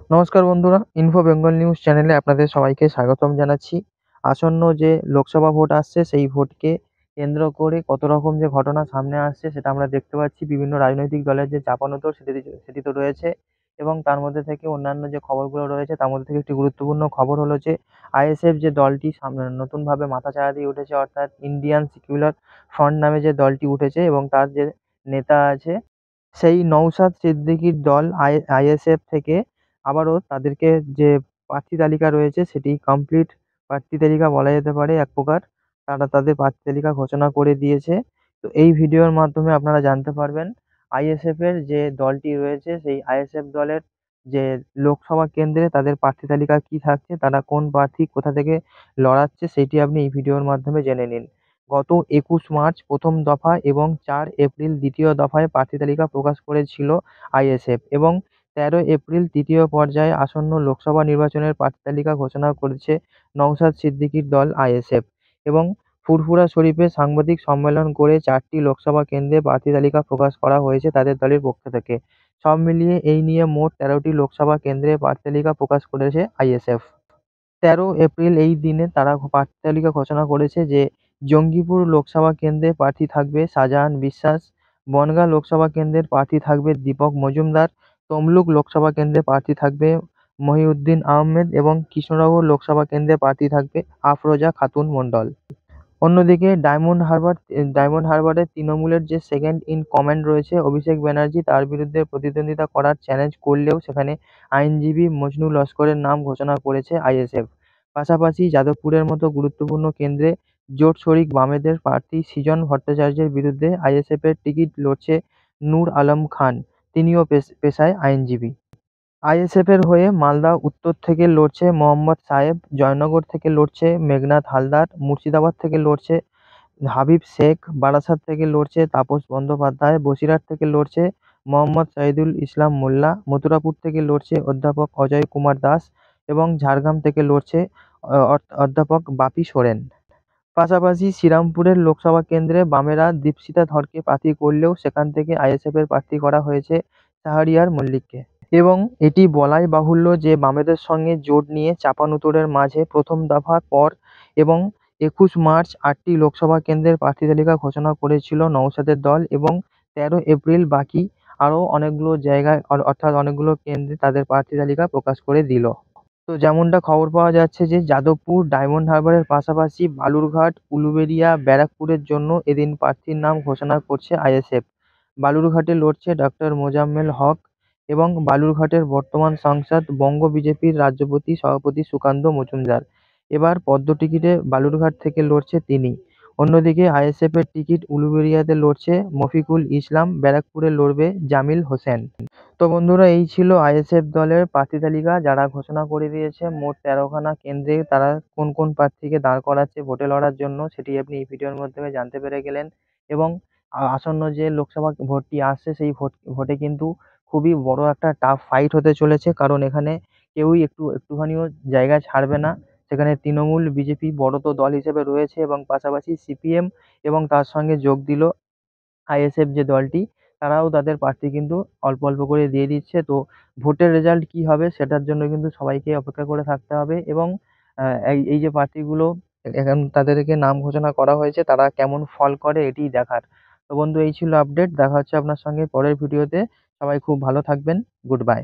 নমস্কার বন্ধুরা, info Bengal news চ্যানেলে আপনাদের সবাইকে স্বাগতম জানাচ্ছি। আসন্ন যে লোকসভা ভোট আসছে সেই ভোটকে কেন্দ্র করে কত রকম যে ঘটনা সামনে আসছে সেটা আমরা দেখতে পাচ্ছি। বিভিন্ন রাজনৈতিক দলের যে চাপানোতর সেটি তো রয়েছে, এবং তার মধ্যে থেকে অন্যান্য যে খবরগুলো রয়েছে তার মধ্যে থেকে একটি গুরুত্বপূর্ণ খবর হলো যে আইএসএফ যে দলটি সামনে নতুনভাবে মাথাচাড়া দিয়ে উঠেছে, অর্থাৎ ইন্ডিয়ান সেকুলার ফ্রন্ট নামে যে দলটি উঠেছে এবং তার যে নেতা আছে সেই নওশাদ সিদ্দিকীর দল আইএসএফ থেকে আবারও তাদেরকে যে প্রার্থী তালিকা রয়েছে সেটি কমপ্লিট প্রার্থী তালিকা বলা যেতে পারে এক প্রকার। তারা তাদের প্রার্থী তালিকা ঘোষণা করে দিয়েছে। তো এই ভিডিওর মাধ্যমে আপনারা জানতে পারবেন আইএসএফ এর যে দলটি রয়েছে সেই আইএসএফ দলের যে লোকসভা কেন্দ্রে তাদের প্রার্থী তালিকা কি থাকছে, তারা কোন প্রার্থী কোথা থেকে লড়াচ্ছে সেটি আপনি এই ভিডিওর মাধ্যমে জেনে নিন। গত ২১ মার্চ প্রথম দফা এবং ৪ এপ্রিল দ্বিতীয় দফায় প্রার্থী তালিকা প্রকাশ করেছিল আইএসএফ, এবং ১৩ এপ্রিল তৃতীয় পর্যায়ে আসন্ন লোকসভা নির্বাচনের প্রার্থী তালিকা ঘোষণা করেছে নওশাদ সিদ্দিকীর দল আইএসএফ। এবং ফুরফুরা শরীফে সাংবাদিক সম্মেলন করে ৪টি লোকসভা কেন্দ্রে প্রার্থী তালিকা প্রকাশ করা হয়েছে তাদের দলের পক্ষ থেকে। সব মিলিয়ে এই নিয়ে মোট ১৩টি লোকসভা কেন্দ্রে প্রার্থী তালিকা প্রকাশ করেছে আইএসএফ। ১৩ এপ্রিল এই দিনে তারা প্রার্থী তালিকা ঘোষণা করেছে যে জঙ্গিপুর লোকসভা কেন্দ্রে প্রার্থী থাকবে শাহজাহান বিশ্বাস, বনগাঁ লোকসভা কেন্দ্রের প্রার্থী থাকবে দীপক মজুমদার, তমলুক লোকসভা কেন্দ্রে প্রার্থী থাকবে মহিউদ্দিন আহমেদ এবং কৃষ্ণনগর লোকসভা কেন্দ্রে প্রার্থী থাকবে আফরোজা খাতুন মণ্ডল। অন্যদিকে ডায়মন্ড হারবারে তৃণমূলের যে সেকেন্ড ইন কমান্ড রয়েছে অভিষেক ব্যানার্জি, তার বিরুদ্ধে প্রতিদ্বন্দ্বিতা করার চ্যালেঞ্জ করলেও সেখানে আইনজীবী মজনু লস্করের নাম ঘোষণা করেছে আইএসএফ। পাশাপাশি যাদবপুরের মতো গুরুত্বপূর্ণ কেন্দ্রে জোট শরিক বামেদের প্রার্থী সৃজন ভট্টাচার্যের বিরুদ্ধে আইএসএফের টিকিট লড়ছে নূর আলম খান, তিনিও পেশায় আইনজীবী। আইএসএফের হয়ে মালদা উত্তর থেকে লড়ছে মোহাম্মদ সায়েব, জয়নগর থেকে লড়ছে মেঘনাদ হালদার, মুর্শিদাবাদ থেকে লড়ছে হাবিব শেখ, বারাসাত থেকে লড়ছে তাপস বন্দ্যোপাধ্যায়, বসিরহাট থেকে লড়ছে মোহাম্মদ শহীদুল ইসলাম মোল্লা, মথুরাপুর থেকে লড়ছে অধ্যাপক অজয় কুমার দাস এবং ঝাড়গ্রাম থেকে লড়ছে অধ্যাপক বাপি সোরেন। পাশাপাশি শ্রীরামপুরের লোকসভা কেন্দ্রে বামেরা দীপশিতা ধরকে প্রার্থী করলেও সেখান থেকে আইএসএফের প্রার্থী করা হয়েছে শাহরিয়ার মল্লিককে। এবং এটি বলাই বাহুল্য যে বামেদের সঙ্গে জোট নিয়ে চাপানুতোরের মাঝে প্রথম দফার পর এবং ২১ মার্চ ৮টি লোকসভা কেন্দ্রের প্রার্থী তালিকা ঘোষণা করেছিল নওশাদের দল, এবং ১৩ এপ্রিল বাকি আরও অনেকগুলো জায়গায় অর্থাৎ অনেকগুলো কেন্দ্রে তাদের প্রার্থী তালিকা প্রকাশ করে দিল। তো যেমনটা খবর পাওয়া যাচ্ছে যে যাদবপুর, ডায়মন্ড হারবারের পাশাপাশি বালুরঘাট, উলুবেড়িয়া, ব্যারাকপুরের জন্য এদিন প্রার্থীর নাম ঘোষণা করছে আইএসএফ। বালুরঘাটে লড়ছে ডক্টর মোজাম্মেল হক এবং বালুরঘাটের বর্তমান সাংসদ বঙ্গ বিজেপির রাজ্যপতি সভাপতি সুকান্ত মজুমদার। এবার পদ্ম টিকিটে বালুরঘাট থেকে লড়ছে তিনি। অন্যদিকে আইএসএফের টিকিট উলুবেড়িয়াতে লড়ছে মফিকুল ইসলাম, ব্যারাকপুরে লড়বে জামিল হোসেন। তো বন্ধুরা, এই ছিল আইএসএফ দলের প্রার্থী তালিকা যারা ঘোষণা করে দিয়েছে। মোট ১৩খানা কেন্দ্রে তারা কোন কোন প্রার্থীকে দাঁড় করাচ্ছে ভোটে লড়ার জন্য সেটি আপনি এই ভিডিওর মাধ্যমে জানতে পেরে গেলেন। এবং আসন্ন যে লোকসভা ভোটটি আসছে সেই ভোটে কিন্তু খুবই বড় একটা টাফ ফাইট হতে চলেছে, কারণ এখানে কেউই একটুখানিও জায়গা ছাড়বে না। সেখানে তৃণমূল, বিজেপি বড় তো দল হিসেবে রয়েছে, এবং পাশাপাশি সিপিএম এবং তার সঙ্গে যোগ দিল আইএসএফ যে দলটি, তারাও তাদের প্রার্থী কিন্তু অল্প অল্প করে দিয়ে দিচ্ছে। তো ভোটের রেজাল্ট কি হবে সেটার জন্য কিন্তু সবাইকে অপেক্ষা করে থাকতে হবে, এবং এই এই যে প্রার্থীগুলো এখন তাদেরকে নাম ঘোষণা করা হয়েছে তারা কেমন ফল করে এটিই দেখার। তো বন্ধু, এই ছিল আপডেট। দেখা হচ্ছে আপনার সঙ্গে পরের ভিডিওতে। সবাই খুব ভালো থাকবেন। Good bye.